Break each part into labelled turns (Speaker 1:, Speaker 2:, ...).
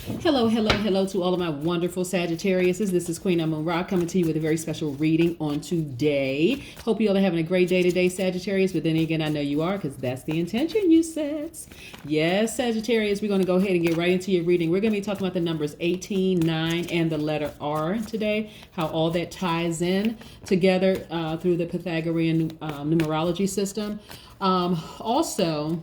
Speaker 1: Hello, hello, hello to all of my wonderful Sagittariuses. This is Queen Amun Ra coming to you with a very special reading on today. Hope you all are having a great day today, Sagittarius. But then again, I know you are because that's the intention you set. Yes, Sagittarius, we're going to go ahead and get right into your reading. We're going to be talking about the numbers 18, 9, and the letter R today, how all that ties in together through the Pythagorean numerology system. Also,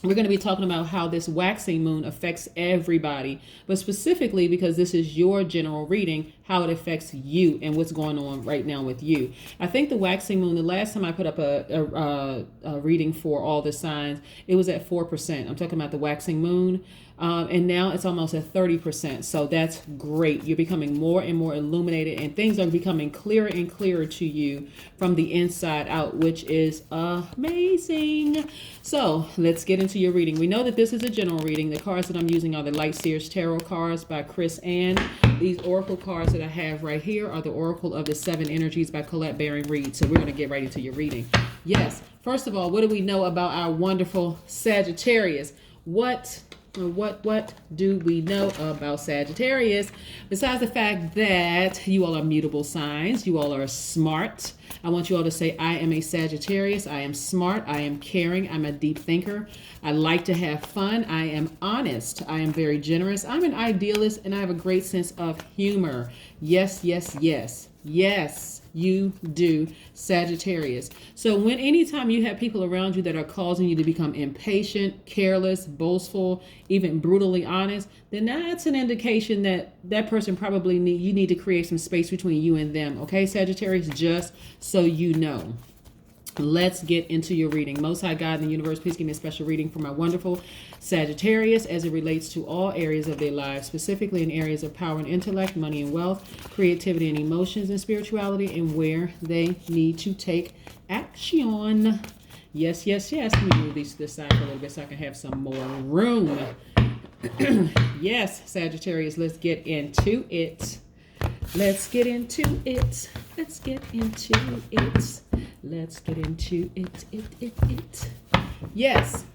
Speaker 1: we're going to be talking about how this waxing moon affects everybody, but specifically because this is your general reading, how it affects you and what's going on right now with you. I think the waxing moon, the last time I put up a reading for all the signs, it was at 4%. I'm talking about the waxing moon. And now it's almost at 30%. So that's great. You're becoming more and more illuminated, and things are becoming clearer and clearer to you from the inside out, which is amazing. So let's get into your reading. We know that this is a general reading. The cards that I'm using are the Light Seers Tarot cards by Chris Ann. These oracle cards that I have right here are the Oracle of the Seven Energies by Colette Baring Reid. So we're going to get right into your reading. Yes. First of all, what do we know about our wonderful Sagittarius? What do we know about Sagittarius? Besides the fact that you all are mutable signs, you all are smart. I want you all to say, I am a Sagittarius. I am smart. I am caring. I'm a deep thinker. I like to have fun. I am honest. I am very generous. I'm an idealist, and I have a great sense of humor. Yes, yes, yes. Yes, you do, Sagittarius. So anytime you have people around you that are causing you to become impatient, careless, boastful, even brutally honest, then that's an indication that that person probably you need to create some space between you and them. Okay, Sagittarius, just so you know. Let's get into your reading. Most High God in the universe, please give me a special reading for my wonderful Sagittarius as it relates to all areas of their lives, specifically in areas of power and intellect, money and wealth, creativity and emotions and spirituality, and where they need to take action. Yes, yes, yes. Let me move these to the side for a little bit so I can have some more room. Yes, Sagittarius, let's get into it. Let's get into it. Let's get into it. Let's get into it. Yes.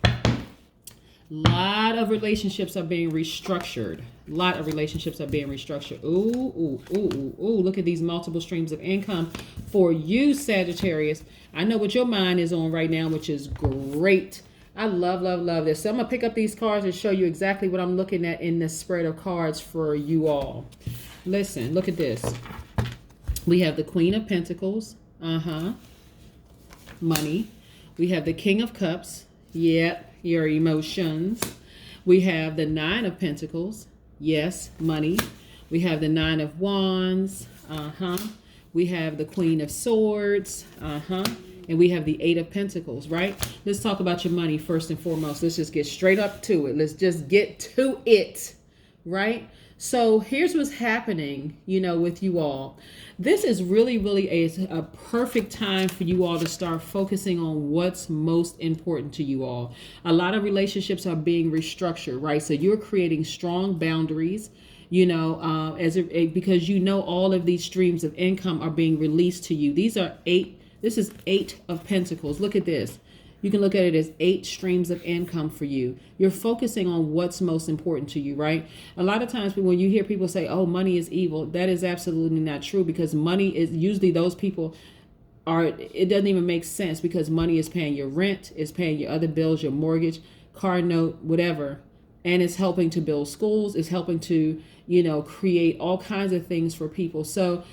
Speaker 1: Lot of relationships are being restructured. Ooh. Look at these multiple streams of income for you, Sagittarius. I know what your mind is on right now, which is great. I love this. So I'm going to pick up these cards and show you exactly what I'm looking at in this spread of cards for you all. Listen, look at this. We have the Queen of Pentacles. Money. We have the King of Cups. Yep, your emotions. We have the Nine of Pentacles. Yes, money. We have the Nine of Wands. We have the Queen of Swords. And we have the Eight of Pentacles, right? Let's talk about your money first and foremost. Let's just get straight up to it. Let's just get to it, right? So here's what's happening, with you all. This is really a perfect time for you all to start focusing on what's most important to you all. A lot of relationships are being restructured, right? So you're creating strong boundaries, because all of these streams of income are being released to you. This is Eight of Pentacles. Look at this. You can look at it as 8 streams of income for you. You're focusing on what's most important to you, right? A lot of times when you hear people say, oh, money is evil, that is absolutely not true, because money is usually those people it doesn't even make sense, because money is paying your rent, is paying your other bills, your mortgage, car note, whatever. And it's helping to build schools, it's helping to, create all kinds of things for people. So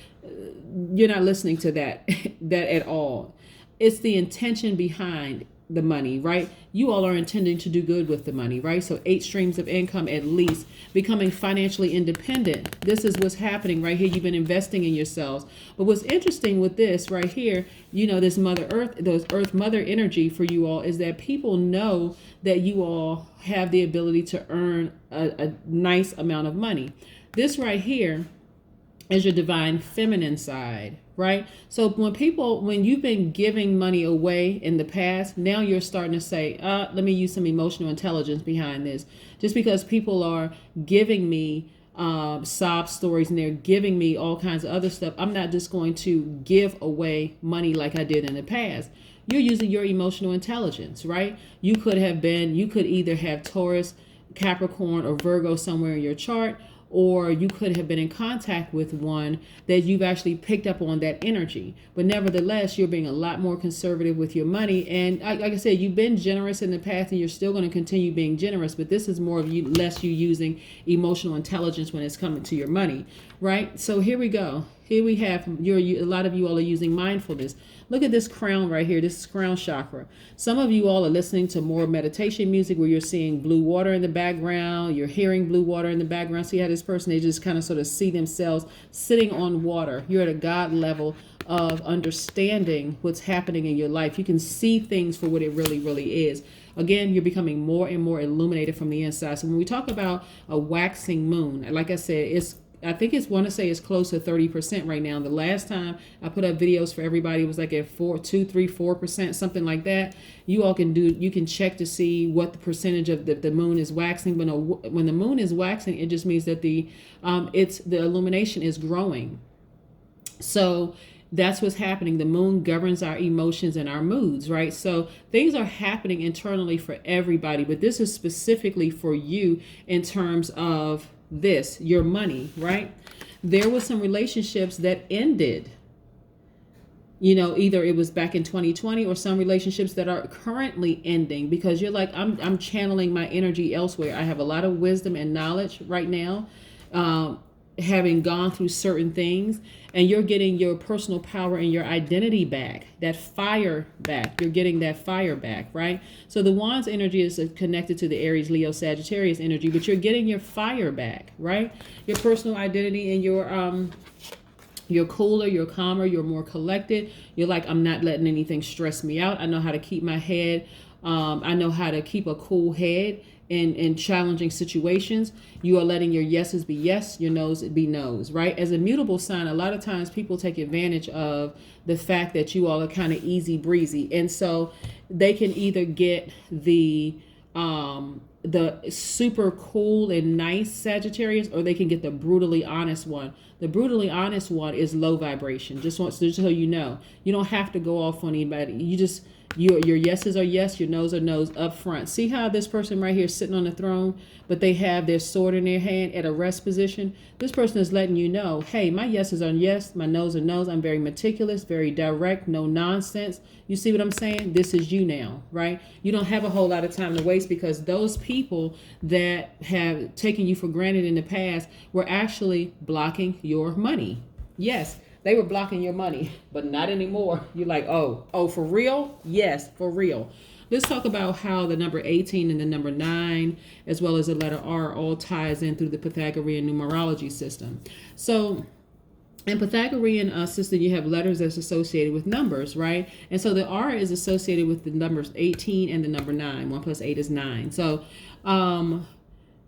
Speaker 1: you're not listening to that at all. It's the intention behind the money, right? You all are intending to do good with the money, right? So 8 streams of income at least, becoming financially independent. This is what's happening right here. You've been investing in yourselves. But what's interesting with this right here, this Mother Earth, those Earth Mother energy for you all, is that people know that you all have the ability to earn a nice amount of money. This right here is your divine feminine side, right? So when you've been giving money away in the past, now you're starting to say, let me use some emotional intelligence behind this. Just because people are giving me sob stories and they're giving me all kinds of other stuff, I'm not just going to give away money like I did in the past. You're using your emotional intelligence, right? You could either have Taurus Capricorn or Virgo somewhere in your chart, or you could have been in contact with one that you've actually picked up on that energy. But nevertheless, you're being a lot more conservative with your money. And like I said, you've been generous in the past and you're still going to continue being generous. But this is more of you, less you using emotional intelligence when it's coming to your money, right? So here we go. Here we have a lot of you all are using mindfulness. Look at this crown right here. This is crown chakra. Some of you all are listening to more meditation music where you're seeing blue water in the background. You're hearing blue water in the background. See how this person, they just kind of sort of see themselves sitting on water. You're at a God level of understanding what's happening in your life. You can see things for what it really, really is. Again, you're becoming more and more illuminated from the inside. So when we talk about a waxing moon, like I said, I think want to say it's close to 30% right now. The last time I put up videos for everybody, it was like at 4%, something like that. You all you can check to see what the percentage of the moon is waxing. But when the moon is waxing, it just means that the illumination is growing. So that's what's happening. The moon governs our emotions and our moods, right? So things are happening internally for everybody, but this is specifically for you in terms of your money, right? There was some relationships that ended, either it was back in 2020 or some relationships that are currently ending because you're like, I'm channeling my energy elsewhere. I have a lot of wisdom and knowledge right now, having gone through certain things, and you're getting your personal power and your identity back, that fire back. You're getting that fire back, right? So the Wands energy is connected to the Aries, Leo, Sagittarius energy, but you're getting your fire back, right? Your personal identity and you're cooler, you're calmer, you're more collected. You're like, I'm not letting anything stress me out. I know how to keep my head. I know how to keep a cool head in challenging situations. You are letting your yeses be yes, your noes be noes, right? As a mutable sign, a lot of times people take advantage of the fact that you all are kind of easy breezy. And so they can either get the super cool and nice Sagittarius, or they can get the brutally honest one. The brutally honest one is low vibration. Just so you know, you don't have to go off on anybody. Your yeses are yes, your no's are no's up front. See how this person right here is sitting on the throne, but they have their sword in their hand at a rest position? This person is letting you know, hey, my yeses are yes, my no's are no's. I'm very meticulous, very direct, no nonsense. You see what I'm saying? This is you now, right? You don't have a whole lot of time to waste because those people that have taken you for granted in the past were actually blocking your money. Yes. They were blocking your money, but not anymore. You're like, oh, for real? Yes, for real. Let's talk about how the number 18 and the number 9, as well as the letter R, all ties in through the Pythagorean numerology system. So in Pythagorean system, you have letters that's associated with numbers, right? And so the R is associated with the numbers 18 and the number 9. 1 plus 8 is 9. So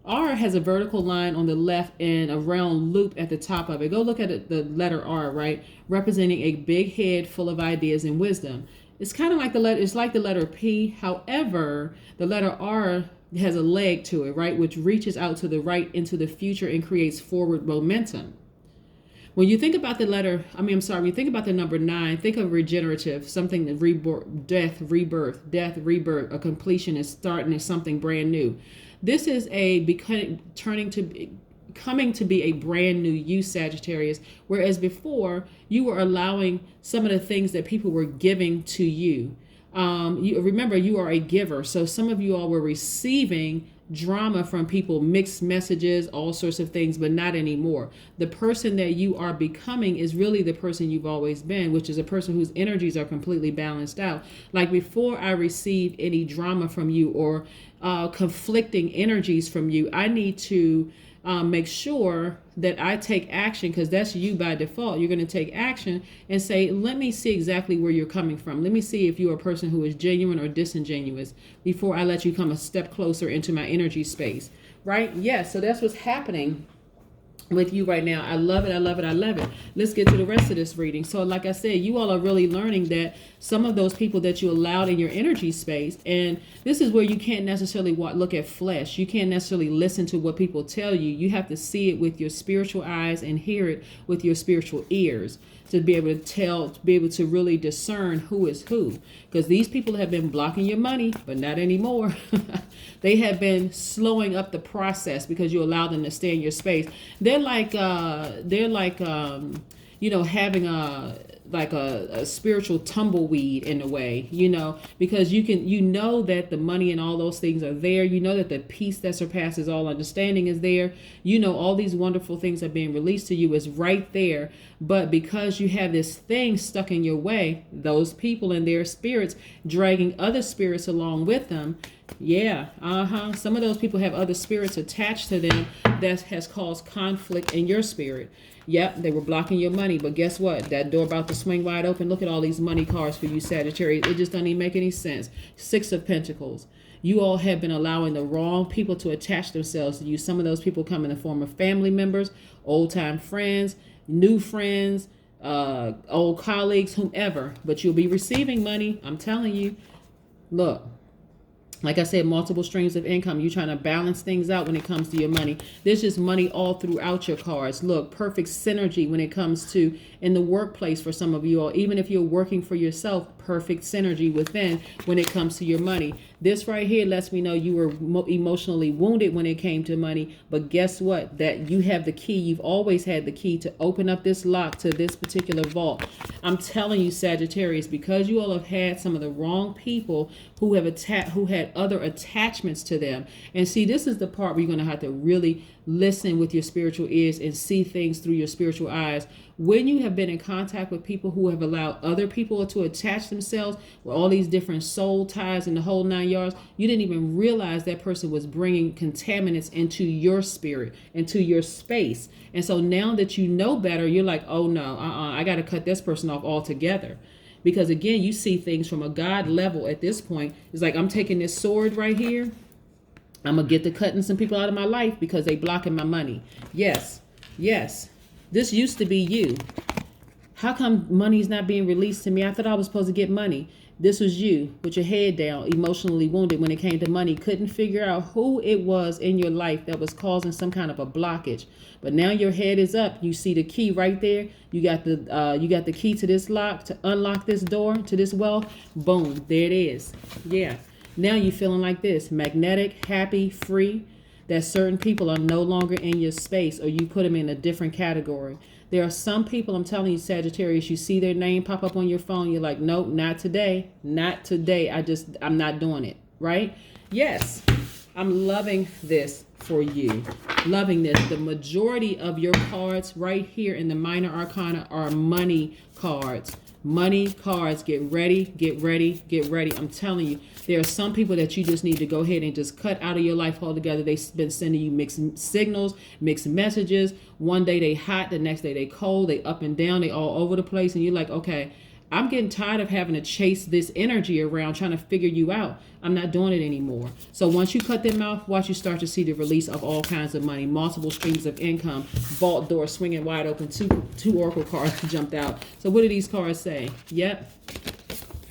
Speaker 1: R has a vertical line on the left and a round loop at the top of it. Go look at it, the letter R, right? Representing a big head full of ideas and wisdom. It's kind of like it's like the letter P. However, the letter R has a leg to it, right? Which reaches out to the right into the future and creates forward momentum. When you think about when you think about the number 9, think of regenerative, something that death, rebirth, a completion is starting as something brand new. This is coming to be a brand new you, Sagittarius, whereas before you were allowing some of the things that people were giving to you. Remember, you are a giver. So some of you all were receiving drama from people, mixed messages, all sorts of things, but not anymore. The person that you are becoming is really the person you've always been, which is a person whose energies are completely balanced out. Like before I received any drama from you or conflicting energies from you, I need to make sure that I take action, because that's you by default. You're going to take action and say, let me see exactly where you're coming from. Let me see if you're a person who is genuine or disingenuous before I let you come a step closer into my energy space, right? Yes, so that's what's happening with you right now. I love it. I love it. I love it. Let's get to the rest of this reading. So like I said, you all are really learning that some of those people that you allowed in your energy space, and this is where you can't necessarily look at flesh. You can't necessarily listen to what people tell you. You have to see it with your spiritual eyes and hear it with your spiritual ears. to be able to tell, to be able to really discern who is who. Because these people have been blocking your money, but not anymore. They have been slowing up the process because you allow them to stay in your space. They're like having a spiritual tumbleweed in a way, because you know that the money and all those things are there. You know that the peace that surpasses all understanding is there. All these wonderful things are being released to you is right there. But because you have this thing stuck in your way, those people and their spirits dragging other spirits along with them. Yeah, some of those people have other spirits attached to them that has caused conflict in your spirit. Yep, they were blocking your money, but guess what? That door about to swing wide open. Look at all these money cards for you, Sagittarius. It just doesn't even make any sense. 6 of Pentacles. You all have been allowing the wrong people to attach themselves to you. Some of those people come in the form of family members, old-time friends, new friends, old colleagues, whomever. But you'll be receiving money. I'm telling you. Look. Like I said, multiple streams of income. You're trying to balance things out when it comes to your money. There's just money all throughout your cards. Look, perfect synergy when it comes to in the workplace for some of you all. Even if you're working for yourself, perfect synergy within when it comes to your money. This right here lets me know you were emotionally wounded when it came to money. But guess what? That you have the key. You've always had the key to open up this lock to this particular vault. I'm telling you, Sagittarius, because you all have had some of the wrong people who had other attachments to them. And see, this is the part where you're going to have to really listen with your spiritual ears and see things through your spiritual eyes. When you have been in contact with people who have allowed other people to attach themselves with all these different soul ties and the whole 9 yards, you didn't even realize that person was bringing contaminants into your spirit, into your space. And so now that you know better, you're like, oh no, I got to cut this person off altogether. Because again, you see things from a God level at this point. It's like, I'm taking this sword right here. I'm going to get to cutting some people out of my life because they blocking my money. Yes. This used to be you. How come money's not being released to me? I thought I was supposed to get money. This was you with your head down, emotionally wounded when it came to money. Couldn't figure out who it was in your life that was causing some kind of a blockage. But now your head is up. You see the key right there. You got the key to this lock to unlock this door to this wealth. Boom, there it is. Yeah. Now you're feeling like this, magnetic, happy, free, that certain people are no longer in your space or you put them in a different category. There are some people, I'm telling you, Sagittarius, you see their name pop up on your phone. You're like, nope, not today. Not today. I'm not doing it. Right? Yes. I'm loving this for you. Loving this. The majority of your cards right here in the minor arcana are money cards. Money cards. Get ready, get ready, get ready. I'm telling you, there are some people that you just need to go ahead and just cut out of your life altogether. They've been sending you mixed signals, mixed messages. One day they hot, the next day they cold, they up and down, they all over the place. And you're like, okay, I'm getting tired of having to chase this energy around trying to figure you out. I'm not doing it anymore. So once you cut them out, watch you start to see the release of all kinds of money, multiple streams of income, vault door swinging wide open, two oracle cards jumped out. So what do these cards say? Yep.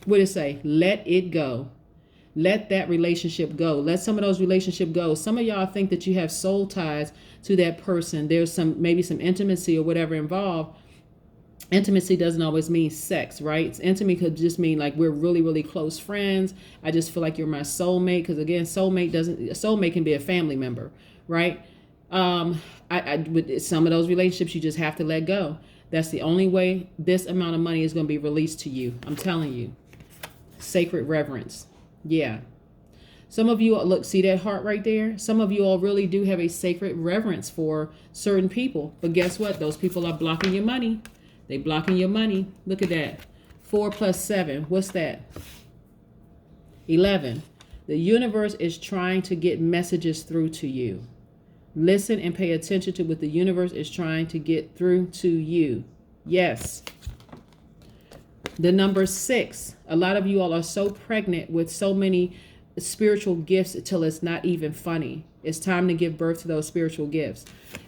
Speaker 1: What does it say? Let it go. Let that relationship go. Let some of those relationships go. Some of y'all think that you have soul ties to that person. There's maybe some intimacy or whatever involved. Intimacy doesn't always mean sex, right? Intimacy could just mean like we're really, really close friends. I just feel like you're my soulmate. Because again, soulmate can be a family member, right? With some of those relationships, you just have to let go. That's the only way this amount of money is going to be released to you. I'm telling you. Sacred reverence. Yeah. Some of you, look, see that heart right there? Some of you all really do have a sacred reverence for certain people. But guess what? Those people are blocking your money. They blocking your money. Look at that. 4 plus 7. What's that? 11. The universe is trying to get messages through to you. Listen and pay attention to what the universe is trying to get through to you. Yes. The number 6. A lot of you all are so pregnant with so many spiritual gifts until it's not even funny. It's time to give birth to those spiritual gifts.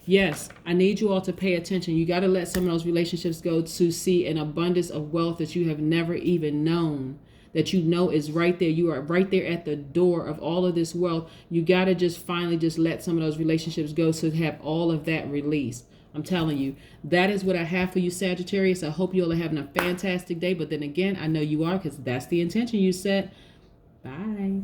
Speaker 1: Yes, I need you all to pay attention. You got to let some of those relationships go to see an abundance of wealth that you have never even known, that you know is right there. You are right there at the door of all of this wealth. You got to just finally just let some of those relationships go to have all of that released. I'm telling you, that is what I have for you, Sagittarius. I hope you all are having a fantastic day. But then again, I know you are, because that's the intention you set. Bye.